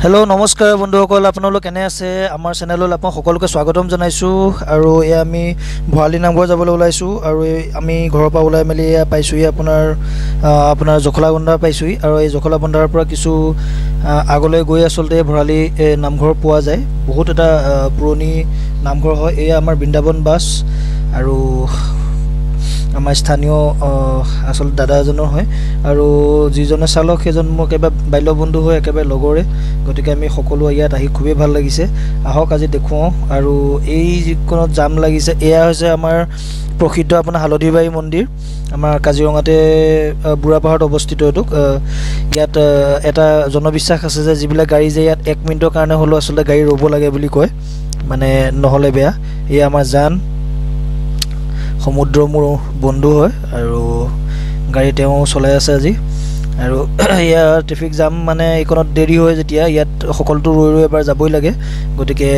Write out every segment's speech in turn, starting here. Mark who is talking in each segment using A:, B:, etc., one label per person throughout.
A: hello नमस्कार बंधुসকল আপোনালোক কেনে আছে আমাৰ চেনেলত আপোনাক সকলোকে স্বাগতম জনাইছো আৰু এ আমি ভৰালি নামঘৰ যাবলৈ ওলাইছো আৰু আমি ঘৰৰ পৰা ওলাই মেলি পাইছো আপোনাৰ জখলাবন্ধাৰ পাইছো আৰু এই জখলাবন্ধাৰ পৰা কিছু আগলৈ গৈ আসলতে ভৰালি নামঘৰ পোৱা যায় বহুত এটা পুৰণি নামঘৰ হয় এই আমাৰ বৃন্দাবন বাস আৰু আমাৰ স্থানীয় আসল দাদা এজনৰ হয় আৰু যিজনে চালক সেইজন মোক একেবাৰে বাল্য বন্ধু হয় একেবাৰে লগৰে গতিকে আমি সকলো ইয়াত আহি খুবেই ভাল লাগিছে আহক আজি দেখুৱাও আৰু এই যিকোনো জাম লাগিছে এয়া হৈছে আমাৰ প্ৰসিদ্ধ আপোনাৰ হালধিবাৰী মন্দিৰ আমাৰ কাজিৰঙাতে বুঢ়াপাহাৰত অৱস্থিত এইটো ইয়াত এটা জনবিশ্বাস আছে যে যিবিলাক গাড়ী যে ইয়াত 1 মিনিটৰ কাৰণে হলো আসলে গাড়ী ৰ'ব লাগে বুলি কয় মানে নহলে বেয়া এই আমাৰ জান সমুদ্ৰ মোৰ বন্ধু হয় আৰু গাড়ী তেওঁ চলাই আছে আজি আৰু ইয়া ট্ৰাফিক জাম মানে ইকনত দেৰি হয় যেতিয়া ইয়াত সকলটো ৰৈ এবাৰ যাবই লাগে গতিকে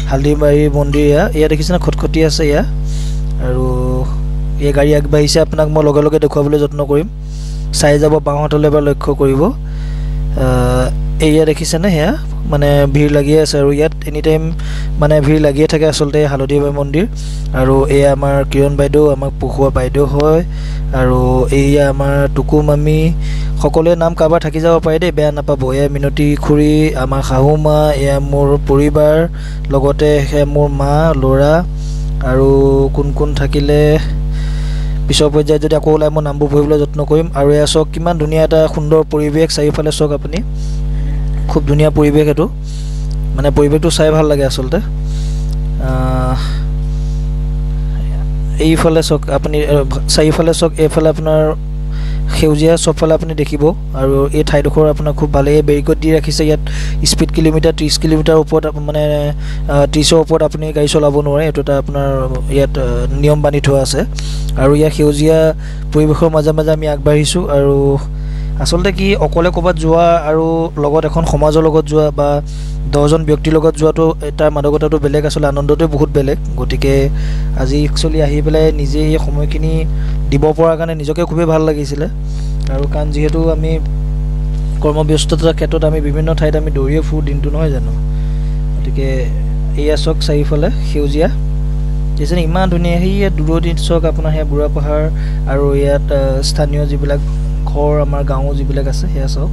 A: হালধিবাৰী মন্দিৰ ইয়া দেখিছেনে খটখটি আছে ইয়া আৰু এই গাড়ী আগবাঢ়িছে আপোনাক মই লগে লগে দেখুৱাবলৈ যত্ন কৰিম চাই যাব বাওঁহাতলৈ এবাৰ লক্ষ্য কৰিব এয়া দেখিছেনে হেয়া মানে ভিৰ লাগি আছে আৰু ইয়াত এনি টাইম মানে ভিৰ লাগিয়ে থাকে আসলতে হালধিবাৰী মন্দিৰ আৰু এয়া আমাৰ কিৰণ বাইদেউ আমাক পঢ়ুৱা বাইদেউ হয় আৰু এয়া আমাৰ টুকু মামি সকলোৱে নাম কাবাৰ থাকি যাব পাৰে দেই বেয়া নাপাব এয়া মিনতি খুৰী আমাৰ শাহু মা এয়া মোৰ পৰিবাৰ লগতে মোৰ মা ল'ৰা আৰু কোন থাকিলে পিছৰ পৰ্যায়ত যদি আকৌ ওলাই মই নামবোৰ পঢ়িবলৈ যত্ন কৰিম আৰু এয়া চাওক কিমান ধুনীয়া এটা সুন্দৰ পৰিৱেশ চাৰিওফালে চাওক আপুনি খুব ধুনীয়া পৰিৱেশ এটো মানে পৰিৱেশটো চাই ভাল লাগে আসলতে এইফালে চাওক আপুনি চাৰিওফালে চাওক এইফালে আপোনাৰ সেউজীয়া সবফালে আপুনি দেখিব আৰু এই ঠাইডোখৰ আপোনাৰ খুব ভালেই বেৰিকড দি ৰাখিছে ইয়াত স্পীড কিলোমিটাৰ 30 কিলোমিটাৰ ওপৰত মানে 30ৰ ওপৰত আপুনি গাড়ী চলাব নোৱাৰে এটো এটা আপোনাৰ ইয়াত নিয়ম বান্ধি থোৱা আছে আৰু ইয়া সেউজীয়া পৰিৱেশৰ মাজে মাজে আমি আগবাঢ়িছো আৰু আসলতে কি অকলে ক'বাত যোৱা আৰু লগত এখন সমাজৰ লগত যোৱা বা 10 জন ব্যক্তিৰ লগত যোৱাটো তাৰ মাদকতাটো বেলেগ আসলে আনন্দটো বহুত বেলেগ গতিকে আজি একচুয়ালি আহি পেলাই নিজে এই সময়খিনি দিব পৰা কাৰণে নিজকে খুবেই ভাল লাগিছিল আৰু কান যেহেতু আমি কৰ্মব্যস্ততাৰ ক্ষেত্ৰত আমি বিভিন্ন ঠাইত আমি দৌৰিয়ে ফুৰো দিনটো নহয় জানো গতিকে এয়া চক চাৰিফালে সেউজীয়া যেনে ইমান ধুনীয়া হেয়া দূৰদিন চক আপোনাৰ হে বুঢ়াপাহাৰ আৰু ইয়াত স্থানীয় যিবিলাক ঘৰ আমাৰ গাঁও যিবিলাক আছে হেয়া চক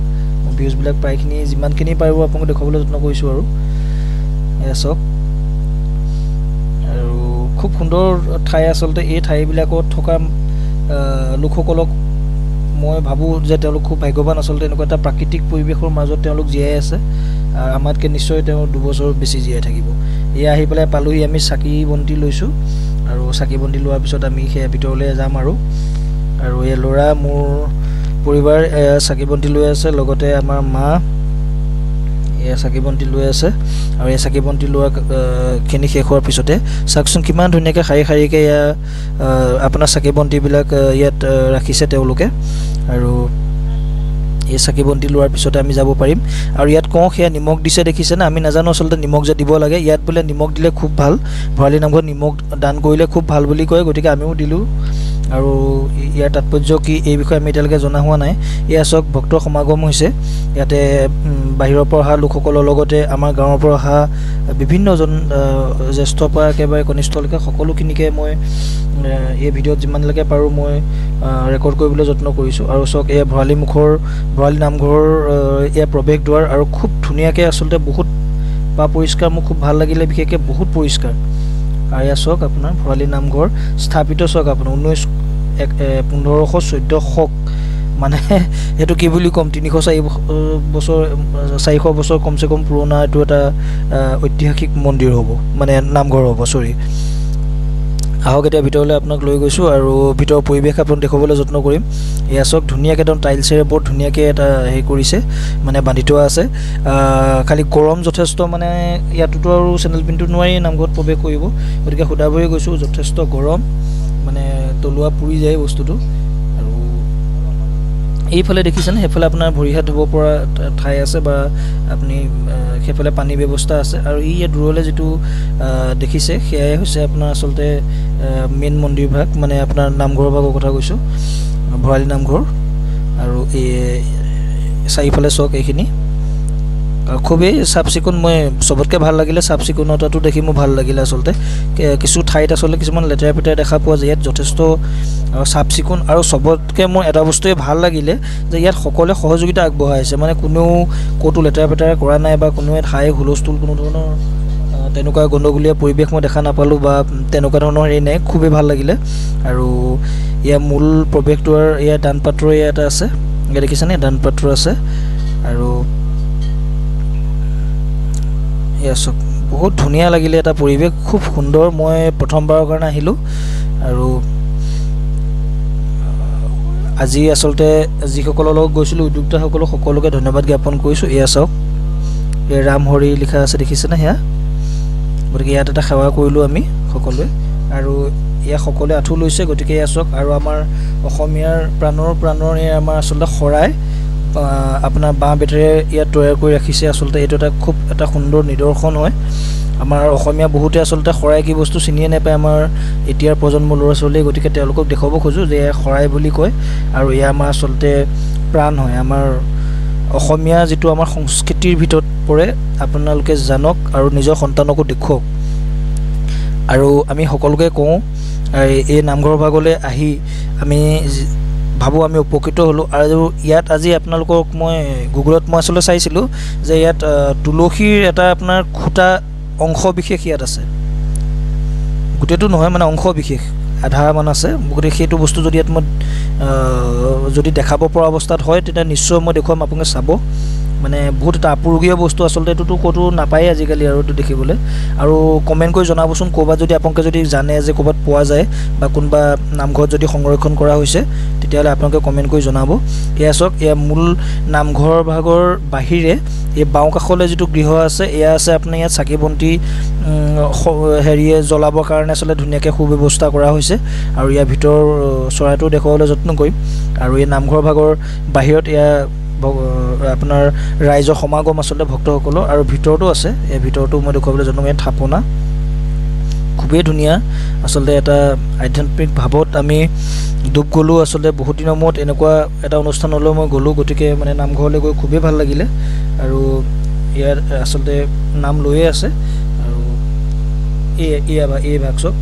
A: ভিউজ বিলাক প্ৰায়খিনি যিমানখিনি পাৰিব আপোনাক দেখাবলৈ যত্ন কৰিছো আৰু হেয়া চক আৰু খুব সুন্দৰ ঠাই আসলতে এই ঠাইবিলাকত থকা লোকসকলক মই ভাবো যে তেওঁলোক খুব ভাগ্যৱান আসলতে এনেকুৱা এটা প্ৰাকৃতিক পৰিৱেশৰ মাজত তেওঁলোক জীয়াই আছে আৰু আমাতকে নিশ্চয় তেওঁ 2 বছৰ বেছি জীয়াই থাকিব এই আহি পেলাই পালোহি আমি চাকি বন্তি লৈছো আৰু চাকি বন্তি লোৱাৰ পিছত আমি সেই ভিতৰলৈ যাম আৰু এই ল'ৰা মোৰ পৰিবাৰ চাকি বন্তি লৈ আছে লগতে আমাৰ মা এয়া চাকি বন্তি লৈ আছে আৰু এই চাকি বন্তি লোৱা খিনি শেষ হোৱাৰ পিছতে চাকচোন কিমান ধুনীয়াকৈ খাৰি ইয়া আপোনাৰ চাকি বন্তি বিলাক ইয়াত ৰাখিছে তেওঁলোকে আৰু এই চাকি বন্তি লোৱাৰ পিছতে আমি যাব পাৰিম আৰু ইয়াত কওঁ হেয়া নিমখ দিছে দেখিছে না আমি নাজানো আসলতে নিমখ যে দিব লাগে ইয়াত বলে নিমখ দিলে খুব ভাল ভৰালি নামঘৰত নিমখ দান কৰিলে খুব ভাল বুলি কয় গতিকে আমিও দিলো আৰু ইয়াৰ তাৎপৰ্য কি এই বিষয়ে আমি এতিয়ালৈকে জনা হোৱা নাই এয়া চক ভক্তৰ সমাগম হৈছে ইয়াতে বাহিৰৰ পৰা অহা লোকসকলৰ লগতে আমাৰ গাঁৱৰ পৰা অহা বিভিন্ন জন জ্যেষ্ঠ পৰা একেবাৰে কনিষ্ঠলৈকে সকলোখিনিকে মই এই ভিডিঅ'ত যিমানলৈকে পাৰো মই ৰেকৰ্ড কৰিবলৈ যত্ন কৰিছো আৰু চক এই ভৰালি নামঘৰৰ এই প্ৰৱেশ দ্বাৰ আৰু খুব ধুনীয়াকৈ আসলতে বহুত পৰিষ্কাৰ মোক খুব ভাল লাগিলে বিশেষকৈ বহুত পৰিষ্কাৰ আৰু ইয়া চক আপোনাৰ ভৰালি নামঘৰ স্থাপিত চক আপোনাৰ 1514 মানে এটো কি বুলি কম 400 বছৰ কমসে কম পুৰণা এটো এটা ঐতিহাসিক মন্দিৰ হ'ব মানে নামঘৰ হ'ব সৰি আহক এতিয়া ভিতৰলৈ আপোনাক লৈ গৈছো আৰু ভিতৰ পৰিৱেশ আপোনাক দেখাবলৈ যত্ন কৰিম এয়া চক ধুনীয়াকৈ একদম টাইলছেৰে বৰ ধুনীয়াকৈ এটা হেৰি কৰিছে মানে বান্ধি থোৱা আছে খালি গৰম যথেষ্ট মানে ইয়াতটো আৰু চেনেল পিনটো নোৱাৰি নামঘৰত প্ৰৱেশ কৰিব গতিকে খুদাবৈ গৈছো যথেষ্ট গৰম মানে তলুৱা পুৰি যায় বস্তুটো আৰু এইফালে দেখিছেনে হেফালে আপোনাৰ ভৰি হাত ধুব পৰা ঠাই আছে বা আপুনি হেফালে পানী ব্যৱস্থা আছে আৰু ই দূৰলৈ যেটো দেখিছে সেয়াই হৈছে আপোনাৰ আসলতে মেইন মন্দিৰ ভাগ মানে আপোনাৰ নামঘৰৰ ভাগৰ কথা কৈছো ভৰালি নামঘৰ আৰু এই চাৰিফালে চক এইখিনি খুবেই চাফ চিকুণ মই চবতকৈ ভাল লাগিলে চাফ চিকুণতাটো দেখি মোৰ ভাল লাগিলে আচলতে কিছু ঠাইত আচলতে কিছুমান লেতেৰা পেতেৰা দেখা পোৱা যায় ইয়াত যথেষ্ট চাফ চিকুণ আৰু চবতকৈ মোৰ এটা বস্তুৱে ভাল লাগিলে যে ইয়াত সকলোৱে সহযোগিতা আগবঢ়াইছে মানে কোনেও ক'তো লেতেৰা পেতেৰা কৰা নাই বা কোনোৱে ঠাই হুলস্থুল কোনো ধৰণৰ তেনেকুৱা গণ্ডগোলীয়া পৰিৱেশ মই দেখা নাপালোঁ বা তেনেকুৱা ধৰণৰ হেৰি নাই খুবেই ভাল লাগিলে আৰু ইয়াৰ মূল প্ৰৱেশদ্বাৰ ইয়াৰ ডান পাত্ৰ এটা আছে ইয়াত দেখিছেনে ডান পাত্ৰ আছে আৰু এয়া চব বহুত ধুনীয়া লাগিলে এটা পৰিৱেশ খুব সুন্দৰ মই প্ৰথমবাৰৰ কাৰণে আহিলোঁ আৰু আজি আচলতে যিসকলৰ লগত গৈছিলোঁ উদ্যোক্তাসকলক সকলোকে ধন্যবাদ জ্ঞাপন কৰিছোঁ এয়া চাওক এই ৰাম হৰি লিখা আছে দেখিছেনে সেয়া গতিকে ইয়াত এটা সেৱা কৰিলোঁ আমি সকলোৱে আৰু এয়া সকলোৱে আঁঠু লৈছে গতিকে এয়া চাওক আৰু আমাৰ অসমীয়াৰ প্ৰাণৰ এয়া আমাৰ আচলতে শৰাই আপোনাৰ বাঁহ বেতেৰে ইয়াত তৈয়াৰ কৰি ৰাখিছে আচলতে এইটো এটা খুব এটা সুন্দৰ নিদৰ্শন হয় আমাৰ অসমীয়া বহুতে আচলতে শৰাই কি বস্তু চিনিয়ে নাপায় আমাৰ এতিয়াৰ প্ৰজন্মৰ ল'ৰা ছোৱালীয়ে গতিকে তেওঁলোকক দেখুৱাব খোজোঁ যে শৰাই বুলি কয় আৰু এয়া আমাৰ আচলতে প্ৰাণ হয় আমাৰ অসমীয়া যিটো আমাৰ সংস্কৃতিৰ ভিতৰত পৰে আপোনালোকে জানক আৰু নিজৰ সন্তানকো দেখুৱাওক আৰু আমি সকলোকে কওঁ এই নামঘৰ ভাগলৈ আহি আমি ভাবোঁ আমি উপকৃত হ'লোঁ আৰু ইয়াত আজি আপোনালোকক মই গুগলত মই আচলতে চাইছিলোঁ যে ইয়াত তুলসীৰ এটা আপোনাৰ খুটা অংশ বিশেষ ইয়াত আছে গোটেইটো নহয় মানে অংশ বিশেষ আধামান আছে গতিকে সেইটো বস্তু যদি ইয়াত মই যদি দেখাব পৰা অৱস্থাত হয় তেতিয়া নিশ্চয় মই দেখুৱাম আপোনালোকে চাব মানে বহুত এটা আপুৰুগীয়া বস্তু আচলতে এইটোতো ক'তো নাপায় আজিকালি আৰু এইটো দেখিবলৈ আৰু কমেণ্ট কৰি জনাবচোন ক'ৰবাত যদি আপোনালোকে যদি জানে যে ক'ৰবাত পোৱা যায় বা কোনোবা নামঘৰত যদি সংৰক্ষণ কৰা হৈছে তেতিয়াহ'লে আপোনালোকে কমেণ্ট কৰি জনাব এয়া চাওক এয়া মূল নামঘৰ ভাগৰ বাহিৰে এই বাওঁ কাষলৈ যিটো গৃহ আছে এয়া আছে আপোনাৰ ইয়াত চাকি বন্তি হেৰিয়ে জ্বলাবৰ কাৰণে আচলতে ধুনীয়াকৈ সুব্যৱস্থা কৰা হৈছে আৰু ইয়াৰ ভিতৰ চৰাইটো দেখুৱাবলৈ যত্ন কৰিম আৰু এই নামঘৰ ভাগৰ বাহিৰত এয়া আপোনাৰ ৰাইজৰ সমাগম আচলতে ভক্তসকলৰ আৰু ভিতৰতো আছে এই ভিতৰতো মই দেখুৱাবলৈ যত্ন কৰিম থাপনা খুবেই ধুনীয়া আচলতে এটা আধ্যাত্মিক ভাৱত আমি ডুব গ'লোঁ আচলতে বহুত দিনৰ মূৰত এনেকুৱা এটা অনুষ্ঠানলৈ মই গ'লোঁ গতিকে মানে নামঘৰলৈ গৈ খুবেই ভাল লাগিলে আৰু ইয়াৰ আচলতে নাম লৈয়ে আছে আৰু এই ভাগ চাওক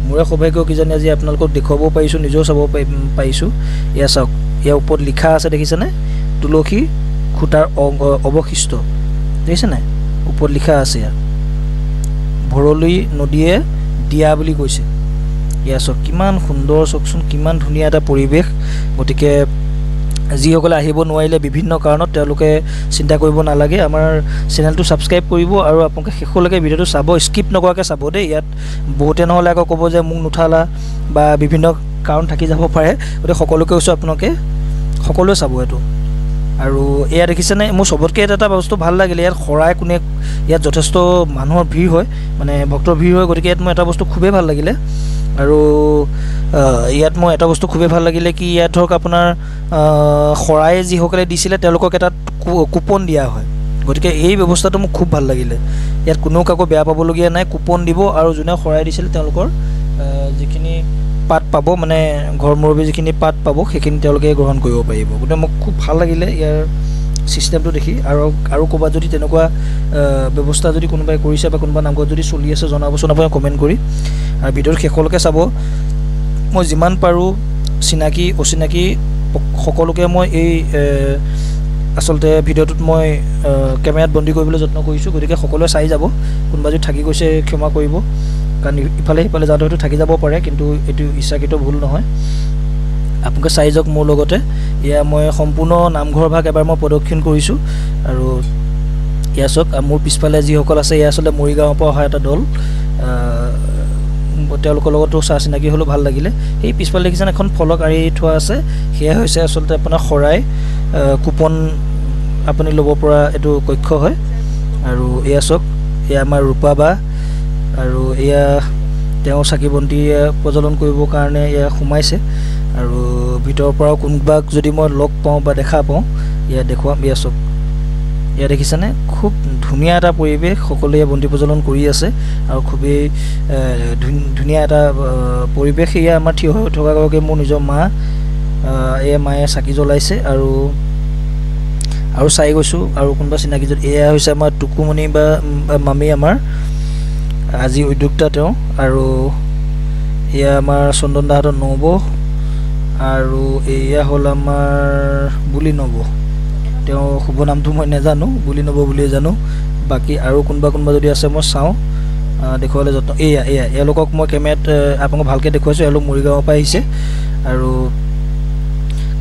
A: মোৰে সৌভাগ্য কিজানি আজি আপোনালোকক দেখুৱাব পাৰিছোঁ নিজেও চাব পাৰিছোঁ এয়া চাওক ইয়াৰ ওপৰত লিখা আছে দেখিছেনে তুলসী খুটাৰ অৱশিষ্ট দেখিছে নাই ওপৰত লিখা আছে ইয়াত ভৰলী নদীয়ে দিয়া বুলি কৈছে এয়া চাওক কিমান সুন্দৰ চাওকচোন কিমান ধুনীয়া এটা পৰিৱেশ গতিকে যিসকলে আহিব নোৱাৰিলে বিভিন্ন কাৰণত তেওঁলোকে চিন্তা কৰিব নালাগে আমাৰ চেনেলটো ছাবস্ক্ৰাইব কৰিব আৰু আপোনালোকে শেষলৈকে ভিডিঅ'টো চাব স্কিপ নকৰাকৈ চাব দেই ইয়াত বহুতে নহ'লে আকৌ ক'ব যে মোক নুঠালা বা বিভিন্ন কাৰণ থাকি যাব পাৰে গতিকে সকলোকে কৈছোঁ আপোনালোকে সকলোৱে চাব এইটো আৰু এয়া দেখিছেনে মোৰ চবতকৈ এটা বস্তু ভাল লাগিলে ইয়াত শৰাই কোনে ইয়াত যথেষ্ট মানুহৰ ভিৰ হয় মানে ভক্তৰ ভিৰ হয় গতিকে ইয়াত মোৰ এটা বস্তু খুবেই ভাল লাগিলে আৰু ইয়াত মই এটা বস্তু খুবেই ভাল লাগিলে কি ইয়াত ধৰক আপোনাৰ শৰাই যিসকলে দিছিলে তেওঁলোকক এটা কুপন দিয়া হয় গতিকে এই ব্যৱস্থাটো মোক খুব ভাল লাগিলে ইয়াত কোনেও কাকো বেয়া পাবলগীয়া নাই কুপন দিব আৰু যোনে শৰাই দিছিলে তেওঁলোকৰ যিখিনি পাত পাব মানে ঘৰ মুৰব্বী যিখিনি পাত পাব সেইখিনি তেওঁলোকে গ্ৰহণ কৰিব পাৰিব গতিকে মোক খুব ভাল লাগিলে ইয়াৰ চিষ্টেমটো দেখি আৰু ক'ৰবাত যদি তেনেকুৱা ব্যৱস্থা যদি কোনোবাই কৰিছে বা কোনোবা নামঘৰত যদি চলি আছে জনাবচোন আপুনি কমেণ্ট কৰি আৰু ভিডিঅ'ৰ শেষলৈকে চাব মই যিমান পাৰোঁ চিনাকি অচিনাকি সকলোকে মই এই আচলতে ভিডিঅ'টোত মই কেমেৰাত বন্দী কৰিবলৈ যত্ন কৰিছোঁ গতিকে সকলোৱে চাই যাব কোনোবা যদি থাকি গৈছে ক্ষমা কৰিব কাৰণ ইফালে সিফালে যাওঁতে হয়তো থাকি যাব পাৰে কিন্তু এইটো ইচ্ছাকৃত ভুল নহয় আপোনালোকে চাই যাওক মোৰ লগতে এয়া মই সম্পূৰ্ণ নামঘৰ ভাগ এবাৰ মই প্ৰদক্ষিণ কৰিছোঁ আৰু এয়া চাওক মোৰ পিছফালে যিসকল আছে এয়া আচলতে মৰিগাঁৱৰ পৰা অহা এটা দল তেওঁলোকৰ লগতো চাহ চিনাকি হ'লেও ভাল লাগিলে সেই পিছফালে দেখিছেনে এখন ফলক আঁৰি থোৱা আছে সেয়া হৈছে আচলতে আপোনাৰ শৰাই কুপন আপুনি ল'ব পৰা এইটো কক্ষ হয় আৰু এয়া চাওক এয়া আমাৰ ৰূপা বা আৰু এয়া তেওঁ চাকি বন্তি প্ৰজ্বলন কৰিবৰ কাৰণে এয়া সোমাইছে আৰু ভিতৰৰ পৰাও কোনোবাক যদি মই লগ পাওঁ বা দেখা পাওঁ এয়া দেখুৱাম এয়া চাওক এয়া দেখিছেনে খুব ধুনীয়া এটা পৰিৱেশ সকলোৱে বন্তি প্ৰজ্বলন কৰি আছে আৰু খুবেই ধুনীয়া এটা পৰিৱেশ এয়া আমাৰ থিয় হৈ থকাগৰাকী মোৰ নিজৰ মা এয়া মায়ে চাকি জ্বলাইছে আৰু আৰু চাই গৈছোঁ আৰু কোনোবা চিনাকি যদি এয়া হৈছে আমাৰ টুকুমণি বা মামী আমাৰ আজি উদ্যোক্তা তেওঁ আৰু এয়া আমাৰ চন্দন দাহঁতৰ নব আৰু এয়া হ'ল আমাৰ বুলি নব তেওঁ শুভ নামটো মই নাজানো বুলি নব বুলিয়ে জানো বাকী আৰু কোনোবা যদি আছে মই চাওঁ দেখুৱাবলৈ যত্ন এওঁলোকক মই কেমেৰাত আপোনাক ভালকৈ দেখুৱাইছোঁ এওঁলোক মৰিগাঁৱৰ পৰা আহিছে আৰু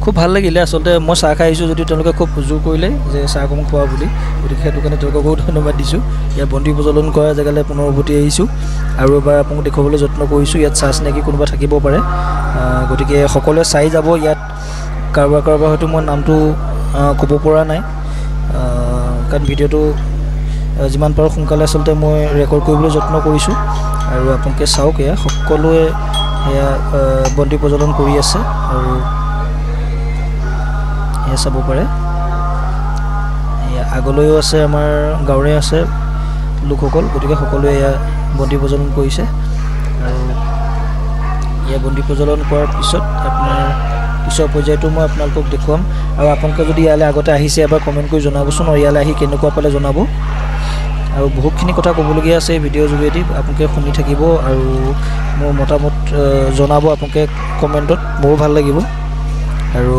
A: খুব ভাল লাগিলে আচলতে মই চাহ খাই আহিছোঁ যদিও তেওঁলোকে খুব জোৰ কৰিলে যে চাহ অকণমান খোৱা বুলি গতিকে সেইটো কাৰণে তেওঁলোককো ধন্যবাদ দিছোঁ ইয়াত বন্তি প্ৰজ্বলন কৰা জেগালৈ পুনৰ উভতি আহিছোঁ আৰু এবাৰ আপোনাক দেখুৱাবলৈ যত্ন কৰিছোঁ ইয়াত চাহ চিনাকি কোনোবা থাকিব পাৰে গতিকে সকলোৱে চাই যাব ইয়াত কাৰোবাৰ হয়তো মই নামটো ক'ব পৰা নাই কাৰণ ভিডিঅ'টো যিমান পাৰোঁ সোনকালে আচলতে মই ৰেকৰ্ড কৰিবলৈ যত্ন কৰিছোঁ আৰু আপোনালোকে চাওক এয়া সকলোৱে এয়া বন্তি প্ৰজ্বলন কৰি আছে আৰু এয়া চাব পাৰে এয়া আগলৈও আছে আমাৰ গাঁৱৰে আছে লোকসকল গতিকে সকলোৱে এয়া বন্তি প্ৰজ্বলন কৰিছে আৰু এয়া বন্তি প্ৰজ্বলন কৰাৰ পিছত আপোনাৰ পিছৰ পৰ্যায়টো মই আপোনালোকক দেখুৱাম আৰু আপোনালোকে যদি ইয়ালৈ আগতে আহিছে এবাৰ কমেণ্ট কৰি জনাবচোন আৰু ইয়ালৈ আহি কেনেকুৱা পালে জনাব আৰু বহুতখিনি কথা ক'বলগীয়া আছে ভিডিঅ'ৰ যোগেদি আপোনালোকে শুনি থাকিব আৰু মোৰ মতামত জনাব আপোনালোকে কমেণ্টত মোৰো ভাল লাগিব আৰু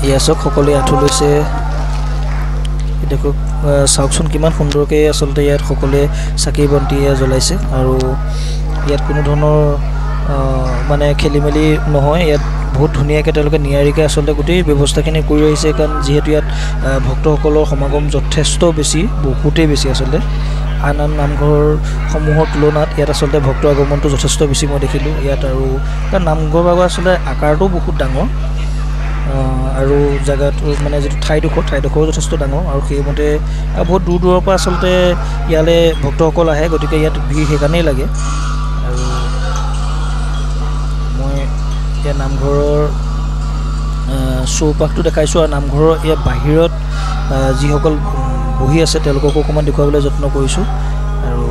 A: এয়া চাওক সকলোৱে আঁঠু লৈছে দেখক চাওকচোন কিমান সুন্দৰকৈ আচলতে ইয়াত সকলোৱে চাকি বন্তি জ্বলাইছে আৰু ইয়াত কোনো ধৰণৰ মানে খেলি মেলি নহয় ইয়াত বহুত ধুনীয়াকৈ তেওঁলোকে নিয়াৰিকৈ আচলতে গোটেই ব্যৱস্থাখিনি কৰি আহিছে কাৰণ যিহেতু ইয়াত ভক্তসকলৰ সমাগম যথেষ্ট বেছি বহুতেই বেছি আচলতে আন নামঘৰসমূহৰ তুলনাত ইয়াত আচলতে ভক্তৰ আগমনটো যথেষ্ট বেছি মই দেখিলোঁ ইয়াত আৰু কাৰণ নামঘৰ ভাগৰ আচলতে আকাৰটো বহুত ডাঙৰ আৰু জেগাটো মানে যিটো ঠাইডোখৰো যথেষ্ট ডাঙৰ আৰু সেইমতে বহুত দূৰৰ পৰা আচলতে ইয়ালৈ ভক্তসকল আহে গতিকে ইয়াত ভিৰ সেইকাৰণেই লাগে আৰু মই ইয়াত নামঘৰৰ চৌপাশটো দেখাইছোঁ আৰু নামঘৰৰ ইয়াত বাহিৰত যিসকল বহি আছে তেওঁলোককো অকণমান দেখুৱাবলৈ যত্ন কৰিছোঁ আৰু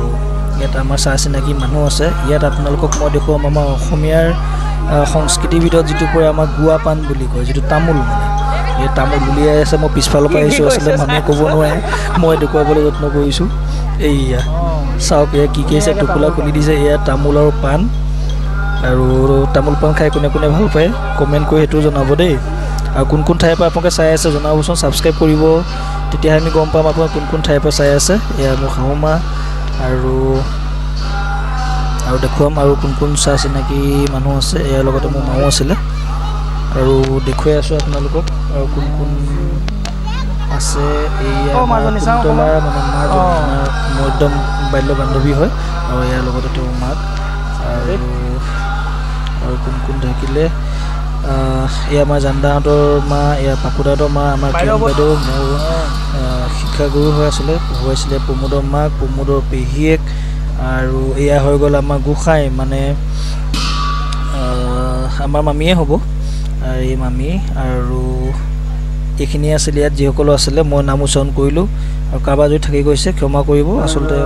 A: ইয়াত আমাৰ চাহ চিনাকি মানুহ আছে ইয়াত আপোনালোকক মই দেখুৱাম আমাৰ অসমীয়াৰ সংস্কৃতিৰ ভিতৰত যিটো পৰে আমাৰ গুৱা পাণ বুলি কয় যিটো তামোল মানে এই তামোল উলিয়াই আছে মই পিছফালৰ পৰা আহিছোঁ আচলতে মানুহে ক'ব নোৱাৰে মই দেখুৱাবলৈ যত্ন কৰিছোঁ এইয়া চাওক এয়া কি আছে টোপোলা খুলি দিছে এয়া তামোল আৰু পাণ আৰু তামোল পাণ খাই কোনে কোনে ভাল পায় কমেণ্ট কৰি সেইটোও জনাব দেই আৰু কোন ঠাইৰ পৰা আপোনালোকে চাই আছে জনাবচোন ছাবস্ক্ৰাইব কৰিব তেতিয়াহে আমি গম পাম আপোনালোকে কোন ঠাইৰ পৰা চাই আছে এয়া মোৰ শাহুমা আৰু দেখুৱাম আৰু কোন চাহ চিনাকি মানুহ আছে ইয়াৰ লগতে মোৰ মাও আছিলে আৰু দেখুৱাই আছোঁ আপোনালোকক আৰু কোন আছে এয়া কুন্তলা মানে মোৰ একদম বাল্য বান্ধৱী হয় আৰু ইয়াৰ লগতে তেওঁৰ মাক আৰু কোন থাকিলে এয়া আমাৰ জানদাহঁতৰ মা এয়া পাপুদাহঁতৰ মা আমাৰ কিৰণ বাইদেউ মোৰ শিক্ষাগুৰু হৈ আছিলে পঢ়ুৱাইছিলে প্ৰমোদৰ মাক প্ৰমোদৰ পেহীয়েক আৰু এয়া হৈ গ'ল আমাৰ গোসাঁই মানে আমাৰ মামীয়ে হ'ব এই মামী আৰু এইখিনি আছিলে ইয়াত যিসকলো আছিলে মই নাম উচ্চাৰণ কৰিলোঁ আৰু কাৰোবাৰ যদি থাকি গৈছে ক্ষমা কৰিব আচলতে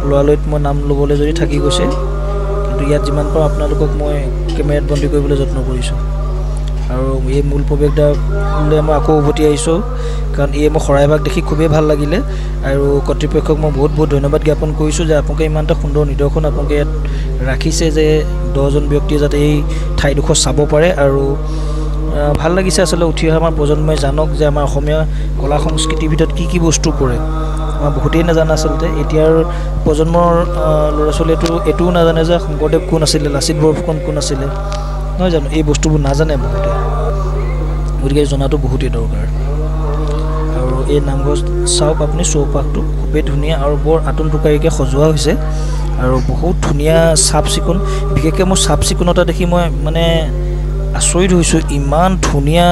A: লৰালৰিত মই নাম ল'বলৈ যদি থাকি গৈছে কিন্তু ইয়াত যিমান পাৰোঁ আপোনালোকক মই কেমেৰাত বন্দী কৰিবলৈ যত্ন কৰিছোঁ আৰু এই মূল প্ৰৱেশদ্বাৰলৈ মই আকৌ উভতি আহিছোঁ কাৰণ এই মই শৰাইভাগ দেখি খুবেই ভাল লাগিলে আৰু কৰ্তৃপক্ষক মই বহুত ধন্যবাদ জ্ঞাপন কৰিছোঁ যে আপোনালোকে ইমান এটা সুন্দৰ নিদৰ্শন আপোনালোকে ইয়াত ৰাখিছে যে 10জন ব্যক্তিয়ে যাতে এই ঠাইডোখৰ চাব পাৰে আৰু ভাল লাগিছে আচলতে উঠি অহা আমাৰ প্ৰজন্মই জানক যে আমাৰ অসমীয়া কলা সংস্কৃতিৰ ভিতৰত কি বস্তু পৰে আমাৰ বহুতেই নাজানে আচলতে এতিয়াৰ প্ৰজন্মৰ ল'ৰা ছোৱালীয়েতো এইটোও নাজানে যে শংকৰদেৱ কোন আছিলে লাচিত বৰফুকন কোন আছিলে নহয় জানো এই বস্তুবোৰ নাজানে বহুতে গতিকে জনাটো বহুতেই দৰকাৰ আৰু এই নামঘৰ চাওক আপুনি চৌপাশটো খুবেই ধুনীয়া আৰু বৰ আটোমটোকাৰীকৈ সজোৱা হৈছে আৰু বহুত ধুনীয়া চাফ চিকুণ বিশেষকৈ মোৰ চাফ চিকুণতা দেখি মই মানে আচৰিত হৈছোঁ ইমান ধুনীয়া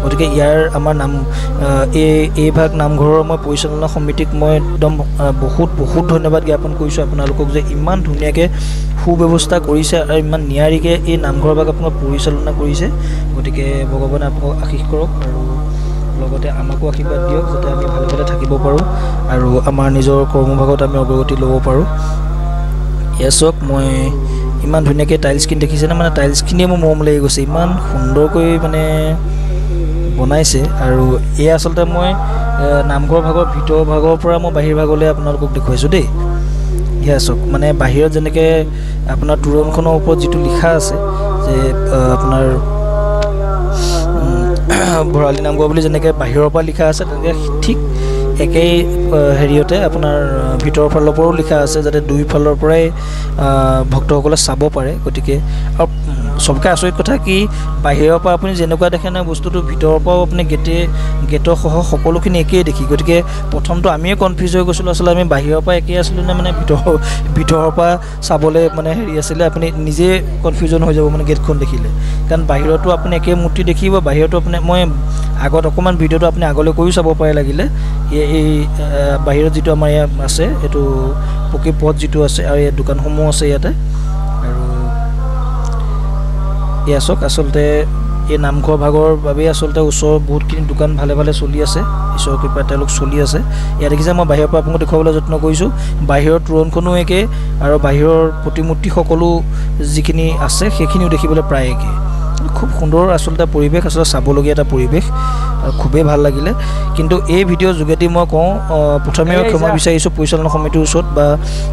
A: গতিকে ইয়াৰ আমাৰ এইভাগ নামঘৰৰ মই পৰিচালনা সমিতিক মই একদম বহুত ধন্যবাদ জ্ঞাপন কৰিছোঁ আপোনালোকক যে ইমান ধুনীয়াকৈ সুব্যৱস্থা কৰিছে আৰু ইমান নিয়াৰিকৈ এই নামঘৰৰ ভাগ আপোনাক পৰিচালনা কৰিছে গতিকে ভগৱানে আপোনাক আশীষ কৰক আৰু লগতে আমাকো আশীৰ্বাদ দিয়ক যাতে আমি ভালে ভালে থাকিব পাৰোঁ আৰু আমাৰ নিজৰ কৰ্মভাগত আমি অগ্ৰগতি ল'ব পাৰোঁ এয়া চাওক মই ইমান ধুনীয়াকৈ টাইলছখিনি দেখিছেনে মানে টাইলছখিনিয়ে মোৰ মৰম লাগি গৈছে ইমান সুন্দৰকৈ মানে বনাইছে আৰু এই আচলতে মই নামঘৰ ভাগৰ ভিতৰ ভাগৰ পৰা মই বাহিৰ ভাগলৈ আপোনালোকক দেখুৱাইছোঁ দেই ইয়া চাওক মানে বাহিৰত যেনেকৈ আপোনাৰ তোৰণখনৰ ওপৰত যিটো লিখা আছে যে আপোনাৰ ভৰালী নামঘৰ বুলি যেনেকৈ বাহিৰৰ পৰা লিখা আছে তেনেকৈ ঠিক একেই হেৰিয়তে আপোনাৰ ভিতৰৰ ফালৰ পৰাও লিখা আছে যাতে দুই ফালৰ পৰাই ভক্তসকলে চাব পাৰে গতিকে আৰু সবকে আচৰিত কথা কি বাহিৰৰ পৰা আপুনি যেনেকুৱা দেখে না বস্তুটো ভিতৰৰ পৰাও আপুনি গেটৰ সহ সকলোখিনি একেই দেখি গতিকে প্ৰথমটো আমিয়ে কনফিউজ হৈ গৈছিলোঁ আচলতে আমি বাহিৰৰ পৰা একেই আছিলোঁ নে মানে ভিতৰৰ পৰা চাবলৈ মানে হেৰি আছিলে আপুনি নিজে কনফিউজন হৈ যাব মানে গেটখন দেখিলে কাৰণ বাহিৰতো আপুনি একে মূৰ্তি দেখিব বাহিৰতো আপুনি মই আগত অকণমান ভিডিঅ'টো আপুনি আগলৈ কৰিও চাব পাৰে লাগিলে এই বাহিৰত যিটো আমাৰ ইয়াত আছে এইটো পকী পথ যিটো আছে আৰু এই দোকানসমূহ আছে ইয়াতে আৰু এয়া চাওক আচলতে এই নামঘৰ ভাগৰ বাবে আচলতে ওচৰৰ বহুতখিনি দোকান ভালে ভালে চলি আছে ঈশ্বৰৰ কৃপাত তেওঁলোক চলি আছে ইয়াত দেখিছে মই বাহিৰৰ পৰা আপোনাক দেখুৱাবলৈ যত্ন কৰিছোঁ বাহিৰৰ তোৰণখনো একে আৰু বাহিৰৰ প্ৰতিমূৰ্তি সকলো যিখিনি আছে সেইখিনিও দেখিবলৈ প্ৰায় একে খুব সুন্দৰ আচলতে পৰিৱেশ আচলতে চাবলগীয়া এটা পৰিৱেশ খুবেই ভাল লাগিলে কিন্তু এই ভিডিঅ'ৰ যোগেদি মই কওঁ প্ৰথমে ক্ষমা বিচাৰিছোঁ পৰিচালনা সমিতিৰ ওচৰত বা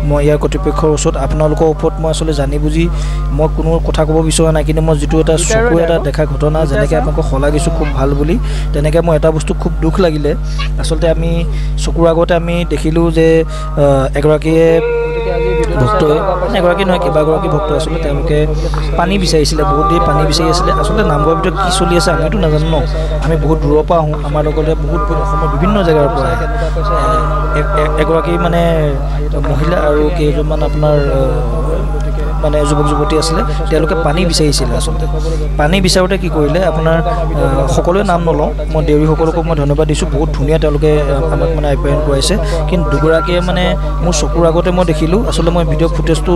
A: মই ইয়াৰ কৰ্তৃপক্ষৰ ওচৰত আপোনালোকৰ ওপৰত মই আচলতে জানি বুজি মই কোনো কথা ক'ব বিচৰা নাই কিন্তু মই যিটো এটা চকু এটা দেখা ঘটনা যেনেকৈ আপোনালোকক শলাগিছোঁ খুব ভাল বুলি তেনেকৈ মই এটা বস্তু খুব দুখ লাগিলে আচলতে আমি চকুৰ আগতে আমি দেখিলোঁ যে এগৰাকীয়ে ভক্ত এগৰাকী নহয় কেইবাগৰাকী ভক্ত আচলতে তেওঁলোকে পানী বিচাৰিছিলে বহুত দেৰি পানী বিচাৰি আছিলে আচলতে নামঘৰৰ ভিতৰত কি চলি আছে আমিতো নাজানো ন আমি বহুত দূৰৰ পৰা আহোঁ আমাৰ লগতে বহুত অসমৰ বিভিন্ন জেগাৰ পৰা এগৰাকী মানে মহিলা আৰু কেইজনমান আপোনাৰ মানে যুৱক যুৱতী আছিলে তেওঁলোকে পানী বিচাৰিছিলে আচলতে পানী বিচাৰোঁতে কি কৰিলে আপোনাৰ সকলোৱে নাম নলওঁ মই দেউৰীসকলকো মই ধন্যবাদ দিছোঁ বহুত ধুনীয়া তেওঁলোকে আমাক মানে আপ্যায়ন কৰাইছে কিন্তু দুগৰাকীয়ে মানে মোৰ চকুৰ আগতে মই দেখিলোঁ আচলতে মই ভিডিঅ' ফুটেজটো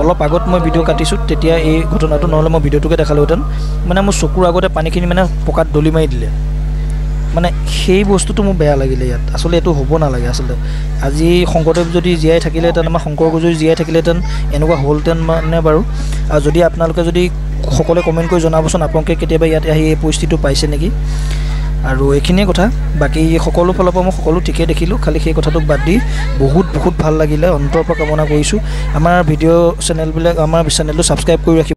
A: অলপ আগত মই ভিডিঅ' কাটিছোঁ তেতিয়া এই ঘটনাটো নহ'লে মই ভিডিঅ'টোকে দেখালোহেঁতেন মানে মোৰ চকুৰ আগতে পানীখিনি মানে পকাত দলি মাৰি দিলে মানে সেই বস্তুটো মোৰ বেয়া লাগিলে ইয়াত আচলতে এইটো হ'ব নালাগে আচলতে আজি শংকৰদেৱ যদি জীয়াই থাকিলেহেঁতেন আমাৰ শংকৰ গুৰুজী জীয়াই থাকিলেহেঁতেন এনেকুৱা হ'লহেঁতেন মানে বাৰু আৰু যদি আপোনালোকে যদি সকলোৱে কমেণ্ট কৰি জনাবচোন আপোনালোকে কেতিয়াবা ইয়াতে আহি এই পৰিস্থিতিটো পাইছে নেকি আৰু এইখিনিয়ে কথা বাকী সকলো ফালৰ পৰা মই সকলো ঠিকেই দেখিলোঁ খালি সেই কথাটোক বাদ দি বহুত ভাল লাগিলে অন্তৰৰ পৰা কামনা কৰিছোঁ আমাৰ ভিডিঅ' চেনেলবিলাক আমাৰ চেনেলটো ছাবস্ক্ৰাইব কৰি ৰাখিব